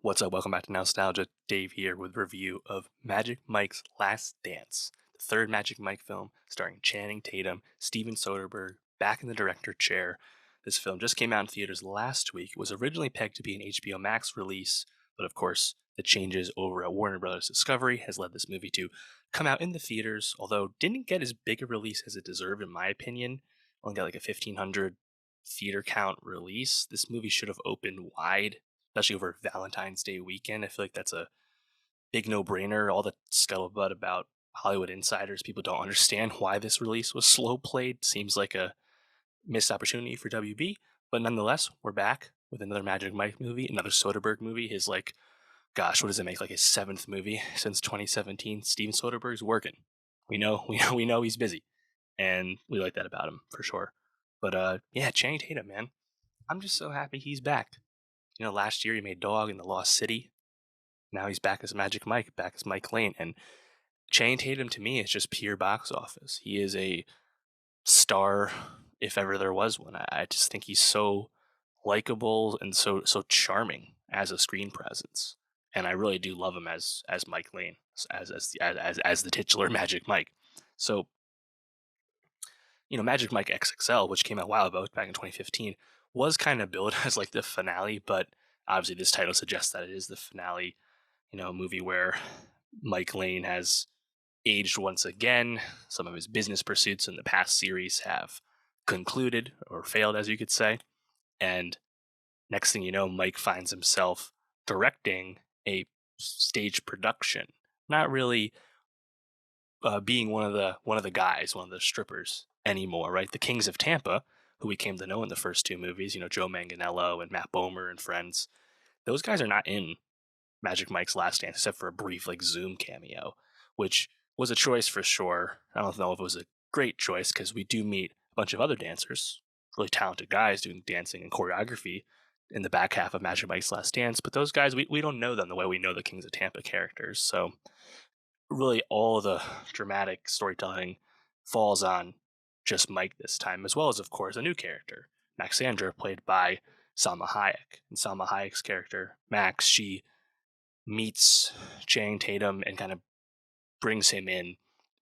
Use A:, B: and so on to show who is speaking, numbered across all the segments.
A: What's up? Welcome back to Nowstalgia. Dave here with review of Magic Mike's Last Dance, the third Magic Mike film starring Channing Tatum, Steven Soderbergh, back in the director chair. This film just came out in theaters last week. It was originally pegged to be an HBO Max release, but of course, the changes over at Warner Brothers Discovery has led this movie to come out in the theaters, although didn't get as big a release as it deserved, in my opinion. Only got like a 1,500 theater count release. This movie should have opened wide, especially over Valentine's Day weekend. I feel like that's a big no brainer. All the scuttlebutt about Hollywood insiders, people don't understand why this release was slow played. Seems like a missed opportunity for WB, but nonetheless, we're back with another Magic Mike movie, another Soderbergh movie. His gosh, what does it make? Like his seventh movie since 2017. Steven Soderbergh's working. We know he's busy, and we like that about him for sure. But yeah, Channing Tatum, man, I'm just so happy he's back. Last year he made Dog in the Lost City. Now he's back as Magic Mike, back as Mike Lane. And Channing Tatum to me is just pure box office. He is a star if ever there was one. I just think he's so likable and so charming as a screen presence. And I really do love him as Mike Lane, as the titular Magic Mike. So, Magic Mike XXL, which came out a while ago, back in 2015, was kind of billed as like the finale, but obviously this title suggests that it is the finale, a movie where Mike Lane has aged once again. Some of his business pursuits in the past series have concluded or failed, as you could say. And next thing you know, Mike finds himself directing a stage production, not really being one of the guys, one of the strippers anymore, right? The Kings of Tampa, who we came to know in the first two movies, Joe Manganiello and Matt Bomer and friends. Those guys are not in Magic Mike's Last Dance except for a brief Zoom cameo, which was a choice for sure. I don't know if it was a great choice because we do meet a bunch of other dancers, really talented guys doing dancing and choreography in the back half of Magic Mike's Last Dance. But those guys, we don't know them the way we know the Kings of Tampa characters. So really all of the dramatic storytelling falls on just Mike this time, as well as, of course, a new character, Maxandra, played by Salma Hayek. And Salma Hayek's character, Max, she meets Channing Tatum and kind of brings him in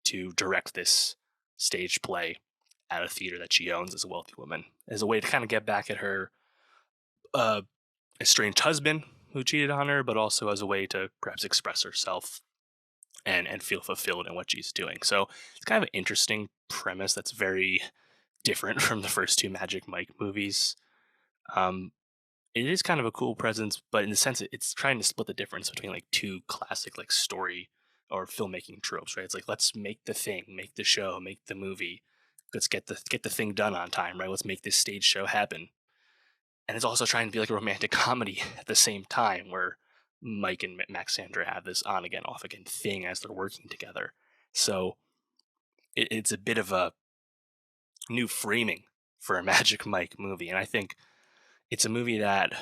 A: to direct this stage play at a theater that she owns as a wealthy woman, as a way to kind of get back at her uh, estranged husband who cheated on her, but also as a way to perhaps express herself and feel fulfilled in what she's doing. So it's kind of an interesting premise that's very different from the first two Magic Mike movies. Um, it is kind of a cool presence, but in the sense it's trying to split the difference between like two classic like story or filmmaking tropes, right? It's like let's make the thing, make the show, make the movie. Let's get the thing done on time, right? Let's make this stage show happen. And it's also trying to be like a romantic comedy at the same time, where Mike and Maxandra have this on again, off again thing as they're working together. So it's a bit of a new framing for a Magic Mike movie, and I think it's a movie that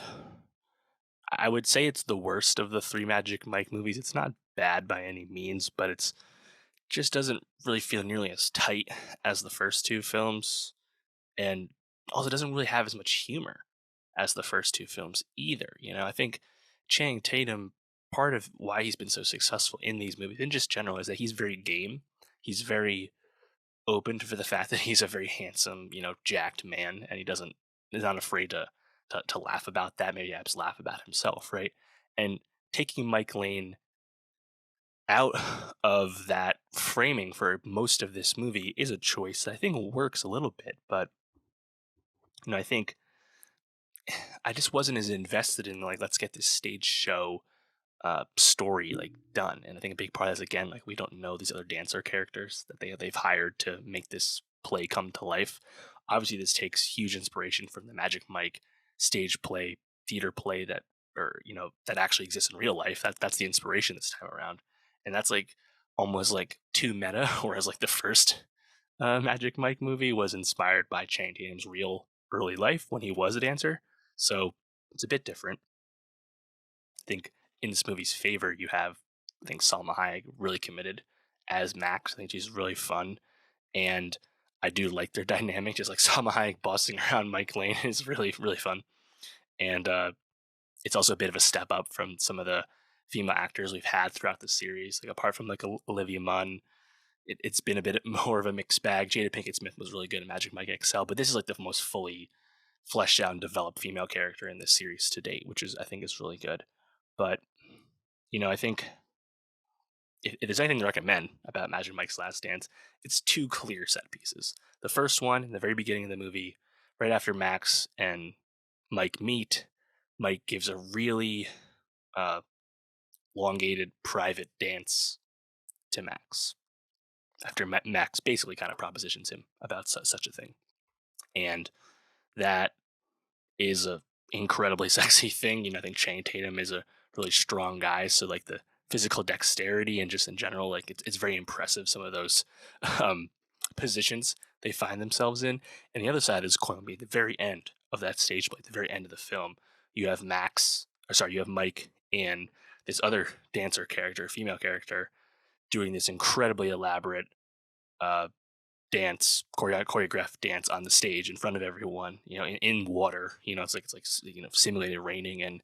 A: I would say it's the worst of the three Magic Mike movies. It's not bad by any means, but it's just doesn't really feel nearly as tight as the first two films, and also doesn't really have as much humor as the first two films either. I think Channing Tatum, part of why he's been so successful in these movies, in just general, is that he's very game. He's very open for the fact that he's a very handsome, jacked man, and is not afraid to laugh about that. Maybe perhaps laugh about himself, right? And taking Mike Lane out of that framing for most of this movie is a choice that I think works a little bit, but I think I just wasn't as invested in like let's get this stage show story like done. And I think a big part of this again, like we don't know these other dancer characters that they've hired to make this play come to life. Obviously, this takes huge inspiration from the Magic Mike stage play, theater play that actually exists in real life. That's the inspiration this time around, and that's like almost like too meta. Whereas like the first Magic Mike movie was inspired by Channing Tatum's real early life when he was a dancer, so it's a bit different. I think in this movie's favor, you have I think Salma Hayek really committed as Max. I think she's really fun, and I do like their dynamic. Just like Salma Hayek bossing around Mike Lane is really really fun, and it's also a bit of a step up from some of the female actors we've had throughout the series. Like apart from like Olivia Munn, it's been a bit more of a mixed bag. Jada Pinkett Smith was really good in Magic Mike XL, but this is like the most fully fleshed out and developed female character in this series to date, which is I think is really good. But I think if there's anything to recommend about Magic Mike's Last Dance, it's two clear set pieces. The first one, in the very beginning of the movie, right after Max and Mike meet, Mike gives a really uh, elongated private dance to Max after Max basically kind of propositions him about such a thing. And that is a incredibly sexy thing. I think Channing Tatum is a really strong guy, so like the physical dexterity and just in general, like it's very impressive. Some of those um, positions they find themselves in. And the other side is going to be at the very end of that stage play, at the very end of the film. You have you have Mike and this other dancer character, female character, doing this incredibly elaborate uh, choreographed dance on the stage in front of everyone, in water. It's like simulated raining. And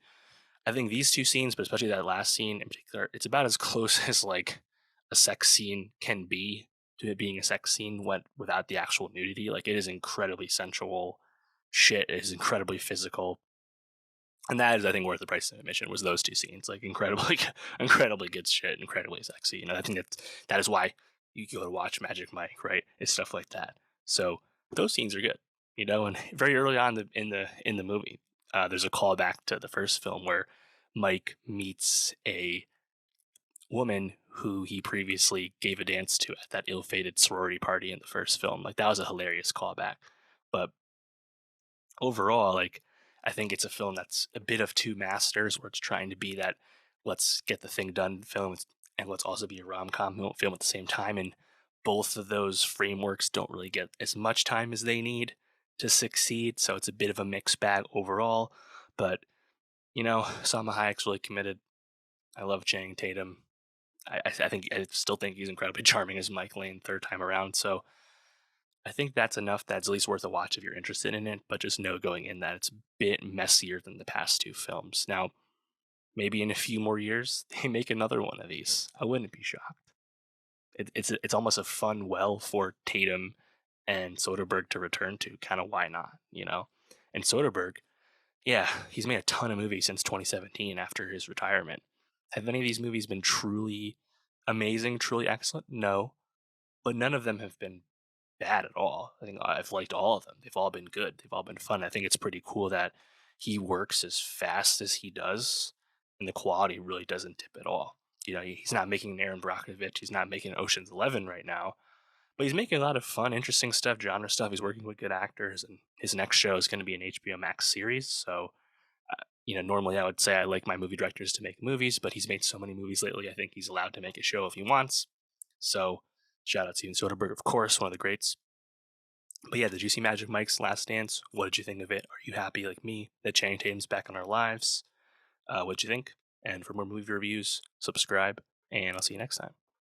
A: I think these two scenes, but especially that last scene in particular, it's about as close as like a sex scene can be to it being a sex scene without the actual nudity. Like it is incredibly sensual shit. It is incredibly physical. And that is, I think, worth the price of admission. Was those two scenes like incredibly, incredibly good shit, incredibly sexy. I think that is why you go to watch Magic Mike, right? It's stuff like that. So those scenes are good, And very early on in the movie, there's a callback to the first film where Mike meets a woman who he previously gave a dance to at that ill-fated sorority party in the first film. Like that was a hilarious callback, but overall, like I think it's a film that's a bit of two masters, where it's trying to be that let's get the thing done film and let's also be a rom-com film at the same time. And both of those frameworks don't really get as much time as they need to succeed. So it's a bit of a mixed bag overall. But Salma Hayek's really committed. I love Channing Tatum. I still think he's incredibly charming as Mike Lane third time around. So I think that's enough that's at least worth a watch if you're interested in it, but just know going in that it's a bit messier than the past two films. Now, maybe in a few more years, they make another one of these. I wouldn't be shocked. It's almost a fun well for Tatum and Soderbergh to return to. Kind of why not, And Soderbergh, yeah, he's made a ton of movies since 2017 after his retirement. Have any of these movies been truly amazing, truly excellent? No, but none of them have been bad at all. I think I've liked all of them. They've all been good. They've all been fun. I think it's pretty cool that he works as fast as he does, and the quality really doesn't dip at all. He's not making an Aaron Brockovich. He's not making Ocean's 11 right now, but he's making a lot of fun, interesting stuff, genre stuff. He's working with good actors, and his next show is going to be an HBO Max series. So, normally I would say I like my movie directors to make movies, but he's made so many movies lately. I think he's allowed to make a show if he wants. So, shout out to Steven Soderbergh, of course, one of the greats. But yeah, did you see Magic Mike's Last Dance? What did you think of it? Are you happy, like me, that Channing Tatum's back in our lives? What'd you think? And for more movie reviews, subscribe, and I'll see you next time.